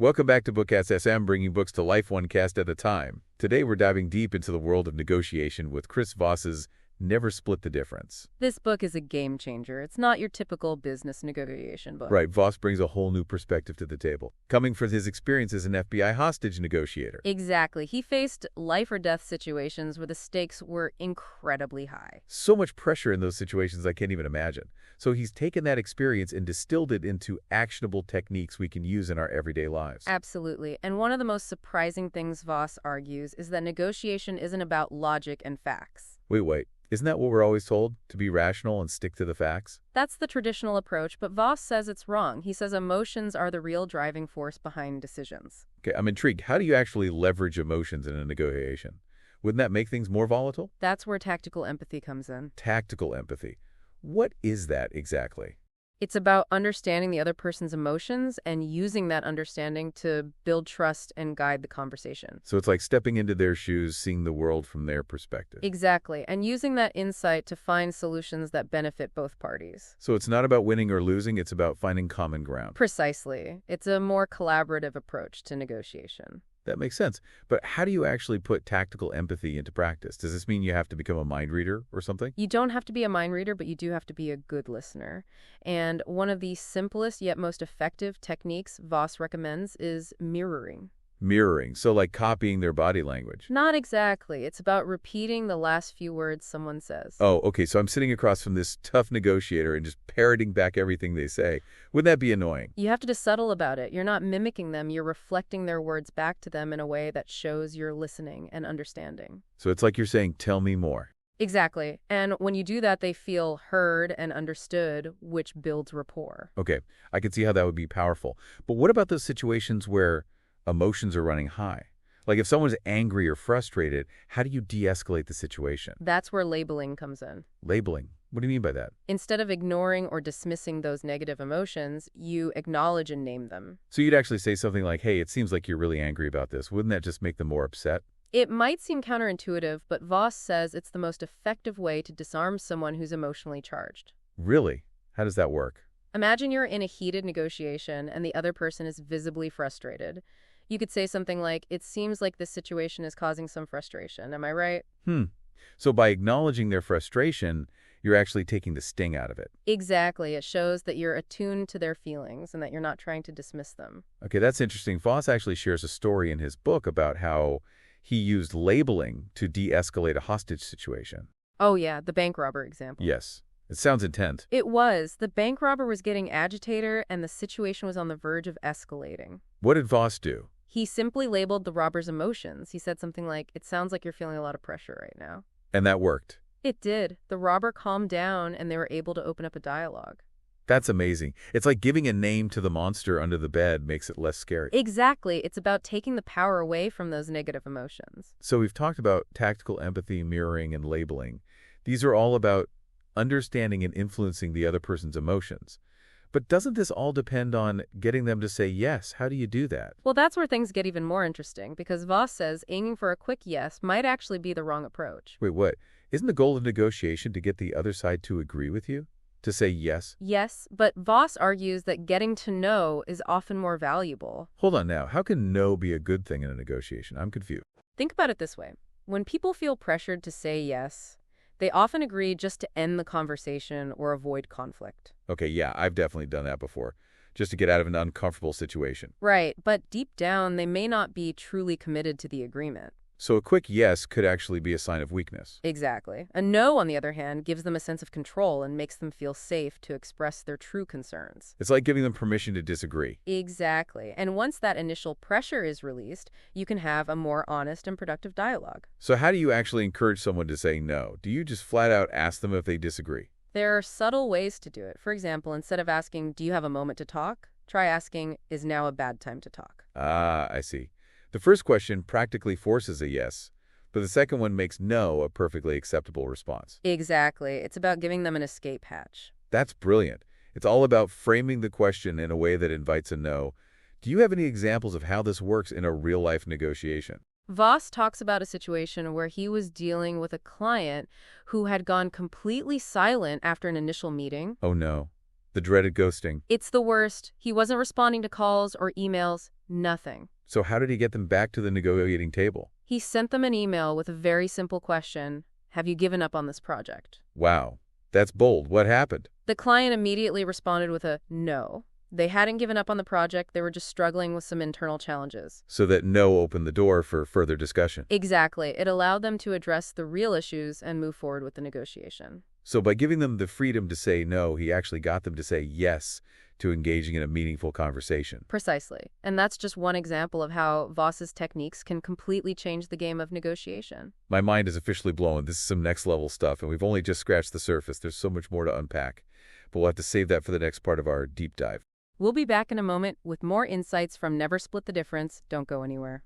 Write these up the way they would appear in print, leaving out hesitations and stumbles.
Welcome back to BookCast SM, bringing books to life one cast at a time. Today we're diving deep into the world of negotiation with Chris Voss's Never Split the Difference. This book is a game changer. It's not your typical business negotiation book. Right, Voss brings a whole new perspective to the table, coming from his experience as an FBI hostage negotiator. Exactly. He faced life or death situations where the stakes were incredibly high. So much pressure in those situations I can't even imagine. So he's taken that experience and distilled it into actionable techniques we can use in our everyday lives. Absolutely. And one of the most surprising things Voss argues is that negotiation isn't about logic and facts. Wait. Isn't that what we're always told? To be rational and stick to the facts? That's the traditional approach, but Voss says it's wrong. He says emotions are the real driving force behind decisions. Okay, I'm intrigued. How do you actually leverage emotions in a negotiation? Wouldn't that make things more volatile? That's where tactical empathy comes in. Tactical empathy. What is that exactly? It's about understanding the other person's emotions and using that understanding to build trust and guide the conversation. So it's like stepping into their shoes, seeing the world from their perspective. Exactly, and using that insight to find solutions that benefit both parties. So it's not about winning or losing, it's about finding common ground. Precisely. It's a more collaborative approach to negotiation. That makes sense. But how do you actually put tactical empathy into practice? Does this mean you have to become a mind reader or something? You don't have to be a mind reader, but you do have to be a good listener. And one of the simplest yet most effective techniques Voss recommends is mirroring. Mirroring, so like copying their body language. Not exactly. It's about repeating the last few words someone says. Oh, okay, so I'm sitting across from this tough negotiator and just parroting back everything they say. Wouldn't that be annoying? You have to be subtle about it. You're not mimicking them. You're reflecting their words back to them in a way that shows you're listening and understanding. So it's like you're saying, tell me more. Exactly. And when you do that, they feel heard and understood, which builds rapport. Okay, I can see how that would be powerful. But what about those situations where emotions are running high? Like if someone's angry or frustrated, how do you de-escalate the situation? That's where labeling comes in. Labeling. What do you mean by that? Instead of ignoring or dismissing those negative emotions, you acknowledge and name them. So you'd actually say something like, hey, it seems like you're really angry about this. Wouldn't that just make them more upset? It might seem counterintuitive, but Voss says it's the most effective way to disarm someone who's emotionally charged. Really? How does that work? Imagine you're in a heated negotiation and the other person is visibly frustrated. You could say something like, it seems like this situation is causing some frustration. Am I right? So by acknowledging their frustration, you're actually taking the sting out of it. Exactly. It shows that you're attuned to their feelings and that you're not trying to dismiss them. Okay, that's interesting. Voss actually shares a story in his book about how he used labeling to de-escalate a hostage situation. Oh yeah, the bank robber example. Yes. It sounds intense. It was. The bank robber was getting agitated and the situation was on the verge of escalating. What did Voss do? He simply labeled the robber's emotions. He said something like, it sounds like you're feeling a lot of pressure right now. And that worked. It did. The robber calmed down and they were able to open up a dialogue. That's amazing. It's like giving a name to the monster under the bed makes it less scary. Exactly. It's about taking the power away from those negative emotions. So we've talked about tactical empathy, mirroring, and labeling. These are all about understanding and influencing the other person's emotions. But doesn't this all depend on getting them to say yes? How do you do that? Well, that's where things get even more interesting, because Voss says aiming for a quick yes might actually be the wrong approach. Wait, what? Isn't the goal of negotiation to get the other side to agree with you? To say yes? Yes, but Voss argues that getting to know is often more valuable. Hold on now. How can no be a good thing in a negotiation? I'm confused. Think about it this way. When people feel pressured to say yes, they often agree just to end the conversation or avoid conflict. Okay, yeah, I've definitely done that before, just to get out of an uncomfortable situation. Right, but deep down, they may not be truly committed to the agreement. So a quick yes could actually be a sign of weakness. Exactly. A no, on the other hand, gives them a sense of control and makes them feel safe to express their true concerns. It's like giving them permission to disagree. Exactly. And once that initial pressure is released, you can have a more honest and productive dialogue. So how do you actually encourage someone to say no? Do you just flat out ask them if they disagree? There are subtle ways to do it. For example, instead of asking, do you have a moment to talk? Try asking, is now a bad time to talk? Ah, I see. The first question practically forces a yes, but the second one makes no a perfectly acceptable response. Exactly. It's about giving them an escape hatch. That's brilliant. It's all about framing the question in a way that invites a no. Do you have any examples of how this works in a real-life negotiation? Voss talks about a situation where he was dealing with a client who had gone completely silent after an initial meeting. Oh no, the dreaded ghosting. It's the worst. He wasn't responding to calls or emails. Nothing. So how did he get them back to the negotiating table? He sent them an email with a very simple question: have you given up on this project? Wow, that's bold. What happened? The client immediately responded with a no. They hadn't given up on the project, they were just struggling with some internal challenges. So that no opened the door for further discussion. Exactly. It allowed them to address the real issues and move forward with the negotiation. So by giving them the freedom to say no, he actually got them to say yes to engaging in a meaningful conversation. Precisely. And that's just one example of how Voss's techniques can completely change the game of negotiation. My mind is officially blown. This is some next level stuff, and we've only just scratched the surface. There's so much more to unpack. But we'll have to save that for the next part of our deep dive. We'll be back in a moment with more insights from Never Split the Difference. Don't go anywhere.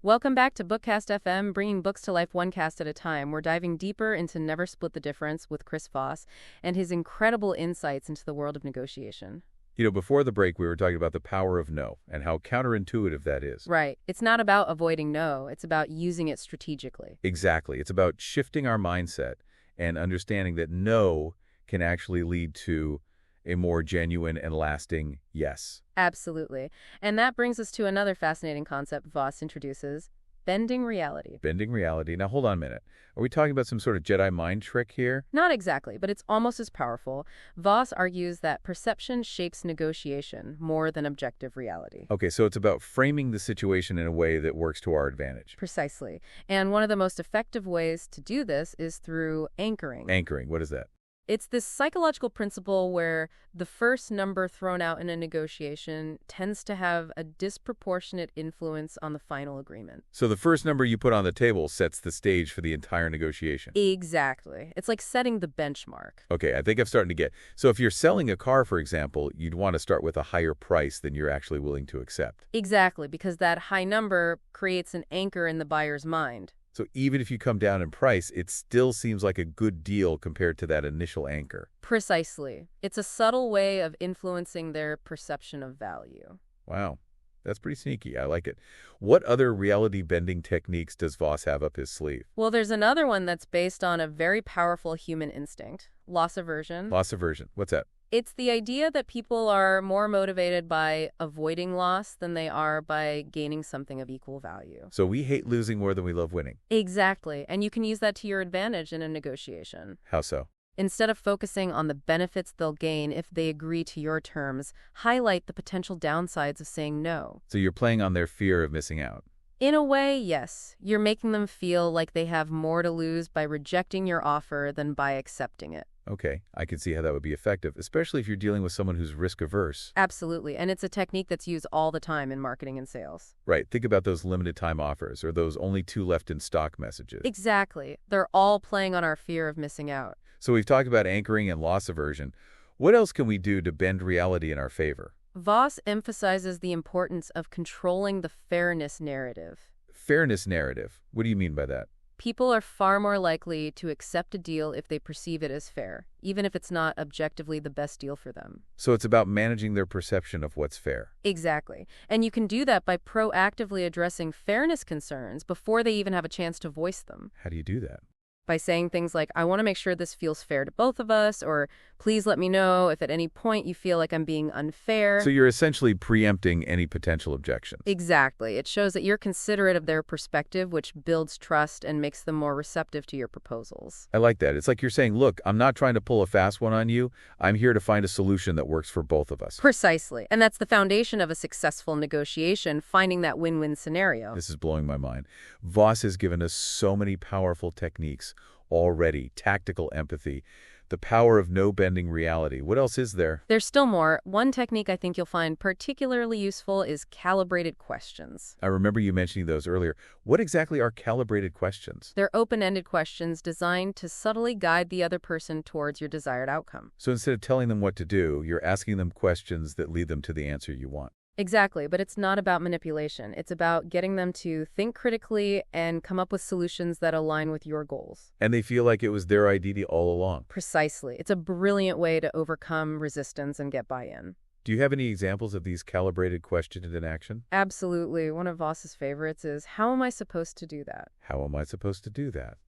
Welcome back to BookCast FM, bringing books to life one cast at a time. We're diving deeper into Never Split the Difference with Chris Voss and his incredible insights into the world of negotiation. You know, before the break, we were talking about the power of no and how counterintuitive that is. Right. It's not about avoiding no. It's about using it strategically. Exactly. It's about shifting our mindset and understanding that no can actually lead to a more genuine and lasting yes. Absolutely. And that brings us to another fascinating concept Voss introduces: bending reality. Bending reality. Now, hold on a minute. Are we talking about some sort of Jedi mind trick here? Not exactly, but it's almost as powerful. Voss argues that perception shapes negotiation more than objective reality. Okay, so it's about framing the situation in a way that works to our advantage. Precisely. And one of the most effective ways to do this is through anchoring. Anchoring, what is that? It's this psychological principle where the first number thrown out in a negotiation tends to have a disproportionate influence on the final agreement. So the first number you put on the table sets the stage for the entire negotiation. Exactly. It's like setting the benchmark. Okay, I think I'm starting to get. So if you're selling a car, for example, you'd want to start with a higher price than you're actually willing to accept. Exactly, because that high number creates an anchor in the buyer's mind. So even if you come down in price, it still seems like a good deal compared to that initial anchor. Precisely. It's a subtle way of influencing their perception of value. Wow, that's pretty sneaky. I like it. What other reality-bending techniques does Voss have up his sleeve? Well, there's another one that's based on a very powerful human instinct: loss aversion. Loss aversion. What's that? It's the idea that people are more motivated by avoiding loss than they are by gaining something of equal value. So we hate losing more than we love winning. Exactly. And you can use that to your advantage in a negotiation. How so? Instead of focusing on the benefits they'll gain if they agree to your terms, highlight the potential downsides of saying no. So you're playing on their fear of missing out. In a way, yes. You're making them feel like they have more to lose by rejecting your offer than by accepting it. Okay, I can see how that would be effective, especially if you're dealing with someone who's risk-averse. Absolutely. And it's a technique that's used all the time in marketing and sales. Right, think about those limited-time offers or those only 2 left in stock messages. Exactly. They're all playing on our fear of missing out. So we've talked about anchoring and loss aversion. What else can we do to bend reality in our favor? Voss emphasizes the importance of controlling the fairness narrative. Fairness narrative. What do you mean by that? People are far more likely to accept a deal if they perceive it as fair, even if it's not objectively the best deal for them. So it's about managing their perception of what's fair. Exactly. And you can do that by proactively addressing fairness concerns before they even have a chance to voice them. How do you do that? By saying things like, I want to make sure this feels fair to both of us, or please let me know if at any point you feel like I'm being unfair. So you're essentially preempting any potential objections. Exactly. It shows that you're considerate of their perspective, which builds trust and makes them more receptive to your proposals. I like that. It's like you're saying, look, I'm not trying to pull a fast one on you. I'm here to find a solution that works for both of us. Precisely. And that's the foundation of a successful negotiation, finding that win-win scenario. This is blowing my mind. Voss has given us so many powerful techniques already. Tactical empathy, the power of no bending reality. What else is there? There's still more. One technique I think you'll find particularly useful is calibrated questions. I remember you mentioning those earlier. What exactly are calibrated questions? They're open-ended questions designed to subtly guide the other person towards your desired outcome. So instead of telling them what to do, you're asking them questions that lead them to the answer you want. Exactly, but it's not about manipulation. It's about getting them to think critically and come up with solutions that align with your goals. And they feel like it was their idea all along. Precisely. It's a brilliant way to overcome resistance and get buy-in. Do you have any examples of these calibrated questions in action? Absolutely. One of Voss's favorites is, how am I supposed to do that? How am I supposed to do that?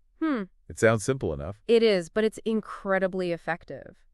It sounds simple enough. It is, but it's incredibly effective.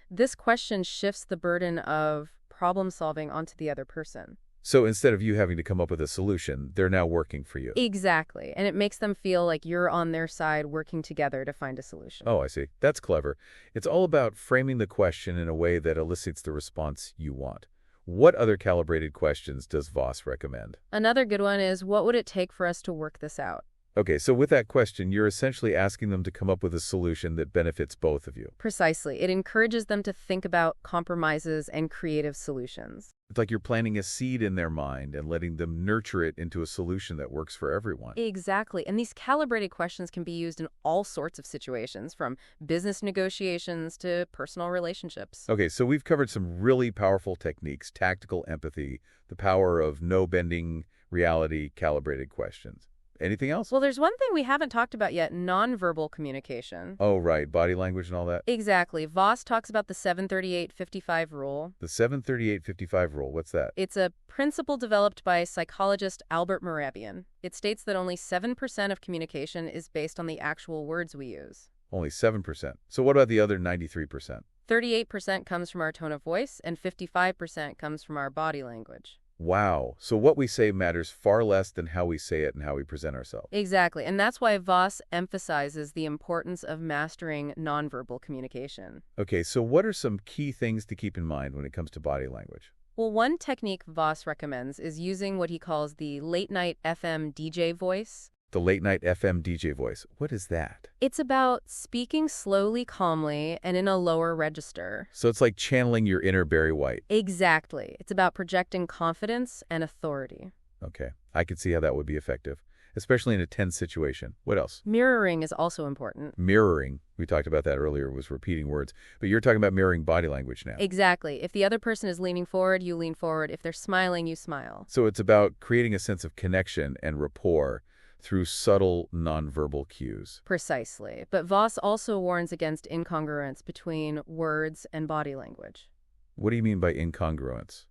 This question shifts the burden of problem solving onto the other person. So instead of you having to come up with a solution, they're now working for you. Exactly. And it makes them feel like you're on their side working together to find a solution. Oh, I see. That's clever. It's all about framing the question in a way that elicits the response you want. What other calibrated questions does Voss recommend? Another good one is, what would it take for us to work this out? Okay, so with that question, you're essentially asking them to come up with a solution that benefits both of you. Precisely. It encourages them to think about compromises and creative solutions. It's like you're planting a seed in their mind and letting them nurture it into a solution that works for everyone. Exactly. And these calibrated questions can be used in all sorts of situations, from business negotiations to personal relationships. Okay, so we've covered some really powerful techniques: tactical empathy, the power of no-bending reality, calibrated questions. Anything else? Well, there's one thing we haven't talked about yet, nonverbal communication. Oh, right, body language and all that. Exactly. Voss talks about the 738-55 rule. The 738-55 rule, what's that? It's a principle developed by psychologist Albert Mehrabian. It states that only 7% of communication is based on the actual words we use. Only 7%. So what about the other 93%? 38% comes from our tone of voice, and 55% comes from our body language. Wow. So what we say matters far less than how we say it and how we present ourselves. Exactly. And that's why Voss emphasizes the importance of mastering nonverbal communication. Okay, so what are some key things to keep in mind when it comes to body language? Well, one technique Voss recommends is using what he calls the late-night FM DJ voice. The late-night FM DJ voice. What is that? It's about speaking slowly, calmly, and in a lower register. So it's like channeling your inner Barry White. Exactly. It's about projecting confidence and authority. Okay, I could see how that would be effective, especially in a tense situation. What else? Mirroring is also important. Mirroring, we talked about that earlier, was repeating words. But you're talking about mirroring body language now. Exactly. If the other person is leaning forward, you lean forward. If they're smiling, you smile. So it's about creating a sense of connection and rapport through subtle nonverbal cues. Precisely. But Voss also warns against incongruence between words and body language. What do you mean by incongruence?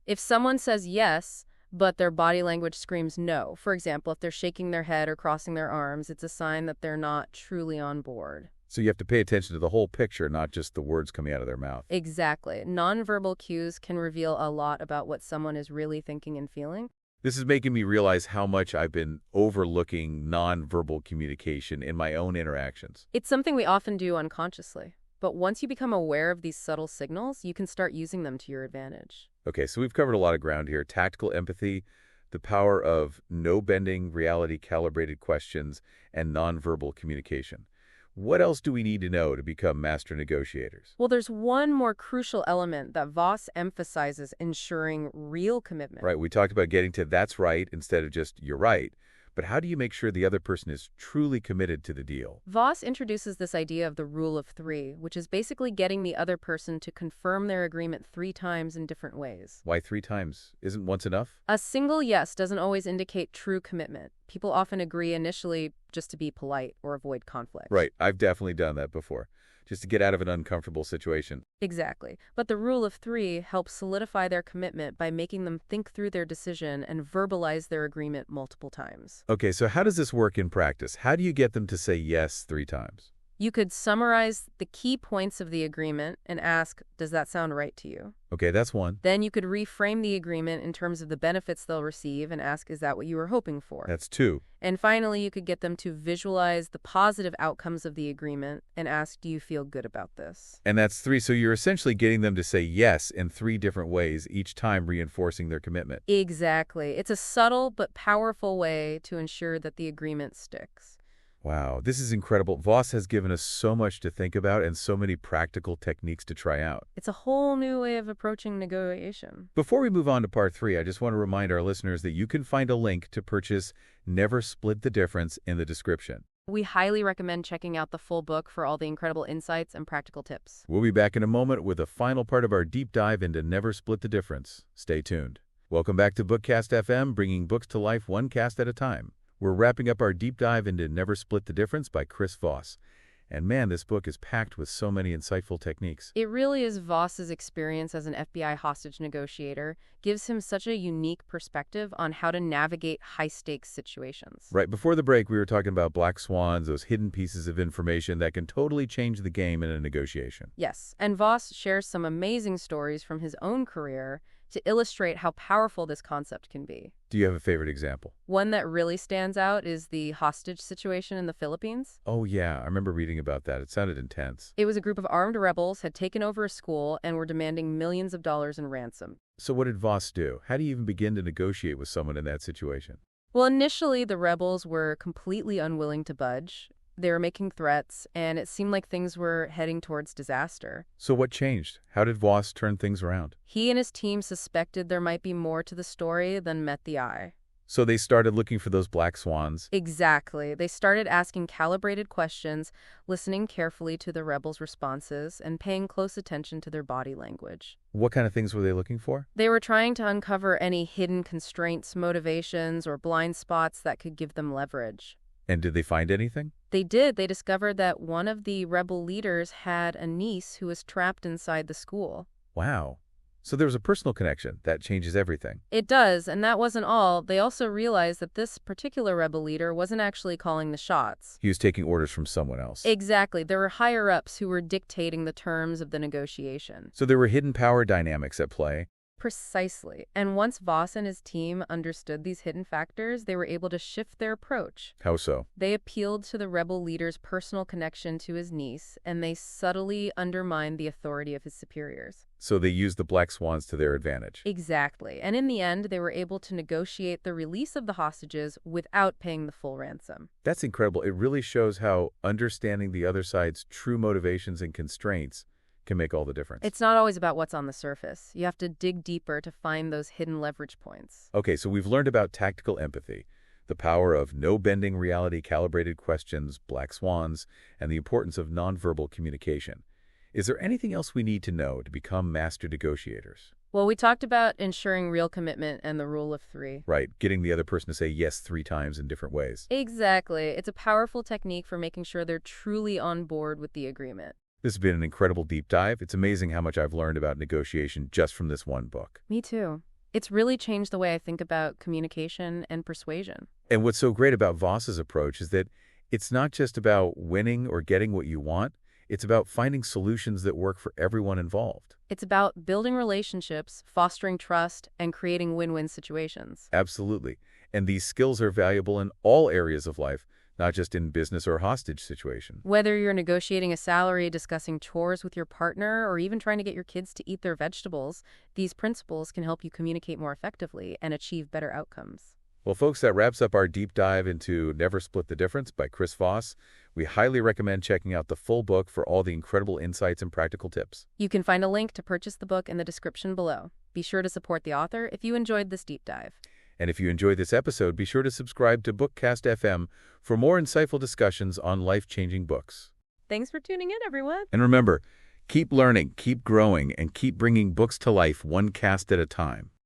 If someone says yes, but their body language screams no, for example, if they're shaking their head or crossing their arms, it's a sign that they're not truly on board. So you have to pay attention to the whole picture, not just the words coming out of their mouth. Exactly. Nonverbal cues can reveal a lot about what someone is really thinking and feeling. This is making me realize how much I've been overlooking nonverbal communication in my own interactions. It's something we often do unconsciously. But once you become aware of these subtle signals, you can start using them to your advantage. Okay, so we've covered a lot of ground here. Tactical empathy, the power of no-bending, reality-calibrated questions, and nonverbal communication. What else do we need to know to become master negotiators? Well, there's one more crucial element that Voss emphasizes: ensuring real commitment. Right, we talked about getting to that's right instead of just you're right. But how do you make sure the other person is truly committed to the deal? Voss introduces this idea of the rule of three, which is basically getting the other person to confirm their agreement 3 times in different ways. Why 3 times? Isn't once enough? A single yes doesn't always indicate true commitment. People often agree initially just to be polite or avoid conflict. Right, I've definitely done that before, just to get out of an uncomfortable situation. Exactly. But the rule of 3 helps solidify their commitment by making them think through their decision and verbalize their agreement multiple times. Okay, so how does this work in practice? How do you get them to say yes 3 times? You could summarize the key points of the agreement and ask, does that sound right to you? Okay, that's one. Then you could reframe the agreement in terms of the benefits they'll receive and ask, is that what you were hoping for? That's 2. And finally, you could get them to visualize the positive outcomes of the agreement and ask, do you feel good about this? And that's 3. So you're essentially getting them to say yes in 3 different ways, each time reinforcing their commitment. Exactly. It's a subtle but powerful way to ensure that the agreement sticks. Wow, this is incredible. Voss has given us so much to think about and so many practical techniques to try out. It's a whole new way of approaching negotiation. Before we move on to part 3, I just want to remind our listeners that you can find a link to purchase Never Split the Difference in the description. We highly recommend checking out the full book for all the incredible insights and practical tips. We'll be back in a moment with the final part of our deep dive into Never Split the Difference. Stay tuned. Welcome back to BookCast FM, bringing books to life one cast at a time. We're wrapping up our deep dive into Never Split the Difference by Chris Voss. And man, this book is packed with so many insightful techniques. It really is. Voss's experience as an FBI hostage negotiator gives him such a unique perspective on how to navigate high-stakes situations. Right before the break, we were talking about black swans, those hidden pieces of information that can totally change the game in a negotiation. Yes, and Voss shares some amazing stories from his own career, to illustrate how powerful this concept can be. Do you have a favorite example? One that really stands out is the hostage situation in the Philippines. Oh, yeah, I remember reading about that. It sounded intense. It was a group of armed rebels had taken over a school and were demanding millions of dollars in ransom. So what did Voss do? How do you even begin to negotiate with someone in that situation? Well, initially, the rebels were completely unwilling to budge. They were making threats, and it seemed like things were heading towards disaster. So what changed? How did Voss turn things around? He and his team suspected there might be more to the story than met the eye. So they started looking for those black swans. Exactly. They started asking calibrated questions, listening carefully to the rebels' responses, and paying close attention to their body language. What kind of things were they looking for? They were trying to uncover any hidden constraints, motivations, or blind spots that could give them leverage. And did they find anything? They did. They discovered that one of the rebel leaders had a niece who was trapped inside the school. Wow. So there was a personal connection. That changes everything. It does, and that wasn't all. They also realized that this particular rebel leader wasn't actually calling the shots. He was taking orders from someone else. Exactly. There were higher-ups who were dictating the terms of the negotiation. So there were hidden power dynamics at play. Precisely. And once Voss and his team understood these hidden factors, they were able to shift their approach. How so? They appealed to the rebel leader's personal connection to his niece, and they subtly undermined the authority of his superiors. So they used the black swans to their advantage. Exactly. And in the end, they were able to negotiate the release of the hostages without paying the full ransom. That's incredible. It really shows how understanding the other side's true motivations and constraints can make all the difference. It's not always about what's on the surface. You have to dig deeper to find those hidden leverage points. Okay, so we've learned about tactical empathy, the power of no-bending reality-calibrated questions, black swans, and the importance of nonverbal communication. Is there anything else we need to know to become master negotiators? Well, we talked about ensuring real commitment and the rule of three. Right, getting the other person to say yes 3 times in different ways. Exactly. It's a powerful technique for making sure they're truly on board with the agreement. This has been an incredible deep dive. It's amazing how much I've learned about negotiation just from this one book. Me too. It's really changed the way I think about communication and persuasion. And what's so great about Voss's approach is that it's not just about winning or getting what you want. It's about finding solutions that work for everyone involved. It's about building relationships, fostering trust, and creating win-win situations. Absolutely. And these skills are valuable in all areas of life, not just in business or hostage situation. Whether you're negotiating a salary, discussing chores with your partner, or even trying to get your kids to eat their vegetables, these principles can help you communicate more effectively and achieve better outcomes. Well, folks, that wraps up our deep dive into Never Split the Difference by Chris Voss. We highly recommend checking out the full book for all the incredible insights and practical tips. You can find a link to purchase the book in the description below. Be sure to support the author if you enjoyed this deep dive. And if you enjoyed this episode, be sure to subscribe to BookCast FM for more insightful discussions on life-changing books. Thanks for tuning in, everyone. And remember, keep learning, keep growing, and keep bringing books to life one cast at a time.